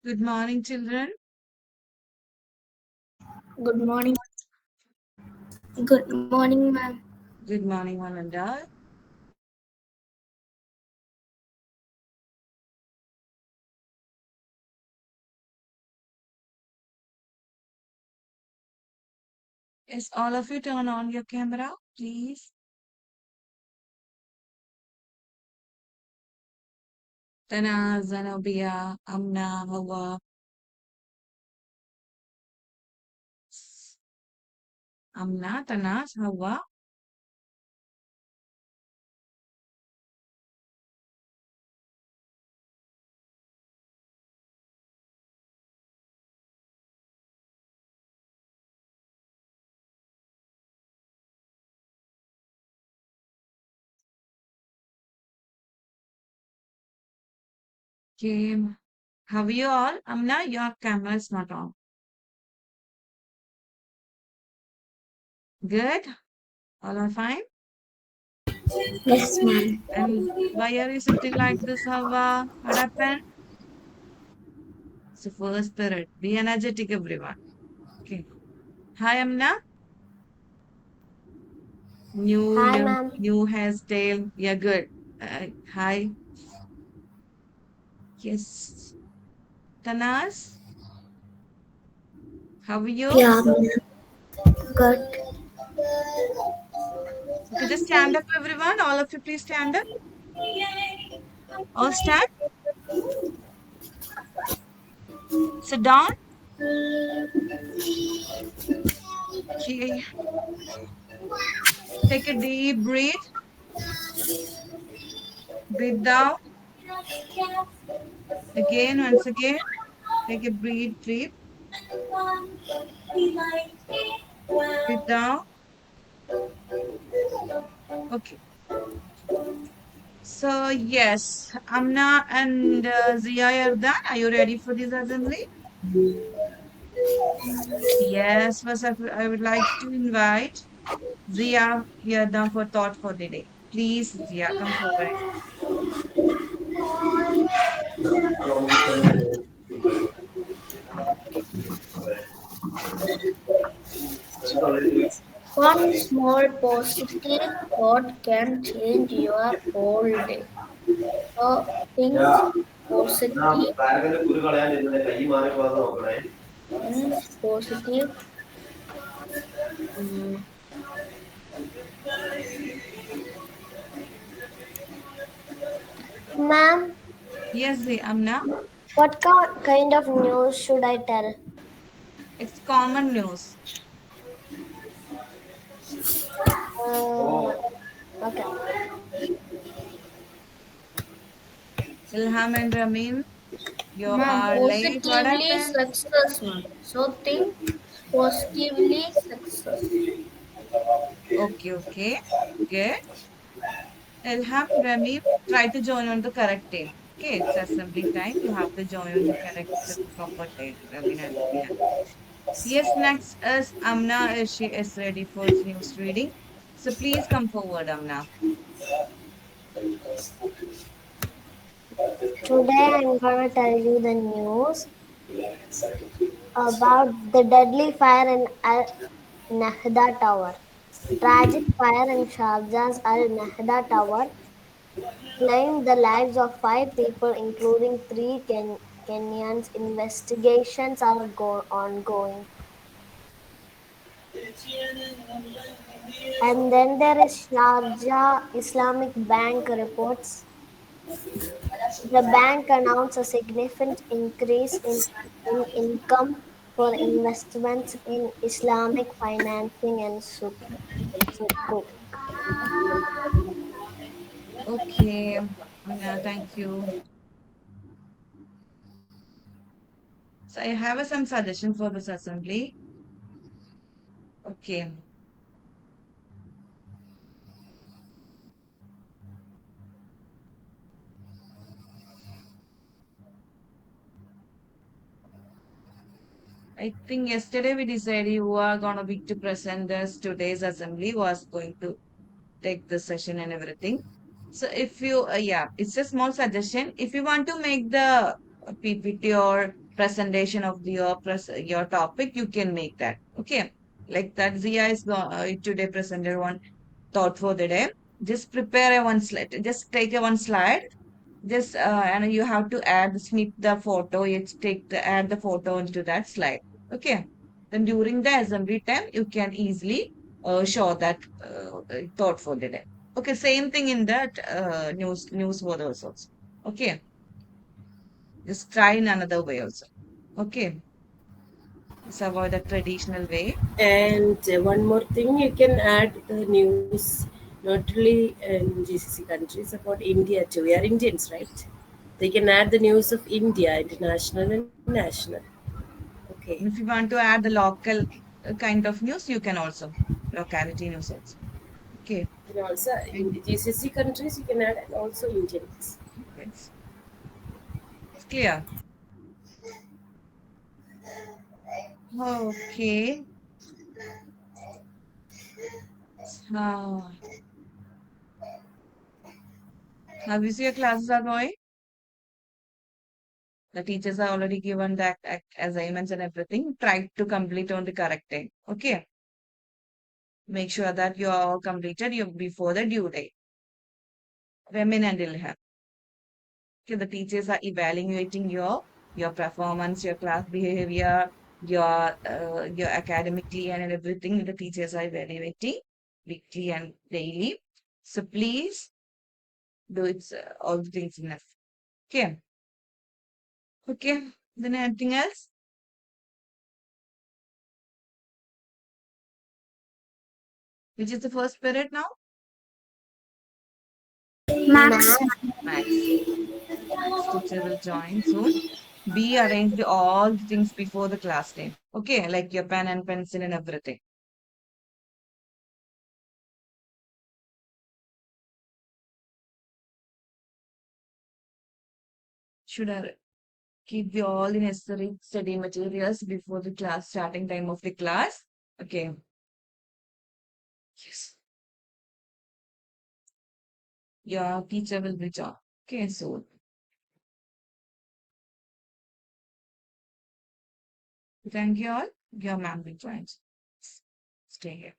Good morning, children. Good morning. Good morning, ma'am. Good morning, one and all. Yes, all of you turn on your camera, please. Tana, Zenobia, Amna, Hawa, Amna, Tanas, Hawa. Okay. How are you all? Amna, your camera is not on. Good? All are fine? Yes, ma'am. And why are you sitting like this, Hawa? What happened? So first spirit. Be energetic, everyone. Okay. Hi, Amna. New Hi, look, ma'am. new hairstyle. Yeah, good. Hi. Yes. Tanas, how are you? Yeah, ma'am. Good. Okay, just stand up, everyone. All of you, please stand up. All stand. Sit down. Okay. Take a deep breath. Breathe down. Again, once again. Take a breathe, deep. Breathe down. Okay. So, yes, Amna and Zia are done. Are you ready for this assembly? Yes, first I would like to invite Zia here down for thought for the day. Please, Zia, come forward. One small positive thought can change your whole day. So think positive, think positive. Ma'am, Yes, Zia, Amna. what kind of news should I tell? It's common news. Okay. Ilham and Ramin, you Ma'am, are late. What positively happened? success, ma'am. So think positively success. Okay, okay. Good. Ilham, Ramin, try to join on the correct time. Okay, it's assembly time. You have to join on the correct, proper time, Ramin and Ilham. Yes, next is Amna. She is ready for news reading. So please come forward, Amna. Today I'm gonna tell you the news about the deadly fire in Al Nahda Tower. Tragic fire in Sharjah's Al Nahda Tower claimed the lives of five people, including three Kenyans. Investigations are ongoing. And then there is Sharjah Islamic Bank reports. The bank announced a significant increase in income for investments in Islamic financing and sukuk. Okay, Amna, thank you. So I have some suggestion for this assembly. Okay. I think yesterday we decided who are gonna be to present this today's assembly was going to take the session and everything. So if you, yeah, it's a small suggestion. If you want to make the PPT or presentation of your topic, you can make that. Okay. Like that, Zia is today presented one thought for the day. Just prepare a one slide. Just take a one slide. Just and you have to snip the photo. You take the add the photo into that slide. Okay. Then during the assembly time, you can easily show that thought for the day. Okay. Same thing in that news for those also. Okay. Just try in another way also. Okay. Just avoid the traditional way. And one more thing, you can add the news not only in GCC countries about India too. We are Indians, right? They can add the news of India, international and national. Okay. And if you want to add the local kind of news, you can also locality news also. Okay. And also in And the GCC countries, you can add also Indians. it's clear. Okay. Uh, how is your classes are going? The teachers are already given the assignments and everything. Try to complete on the correct time. Okay. Make sure that you are all completed before the due date. Remin and Ilham. Okay, the teachers are evaluating your performance, your class behavior, your academically and everything. The teachers are evaluating weekly and daily. So please do it all the things enough. Okay. Okay. Then anything else? Which is the first period now? Max. Max. Max teacher will join soon. Be arranged all the things before the class time. Okay, like your pen and pencil and everything. Should I keep the all the necessary study materials before the class starting time of the class? Okay. Yes. Your teacher will be join. Okay, so thank you all. Your ma'am will join. Stay here.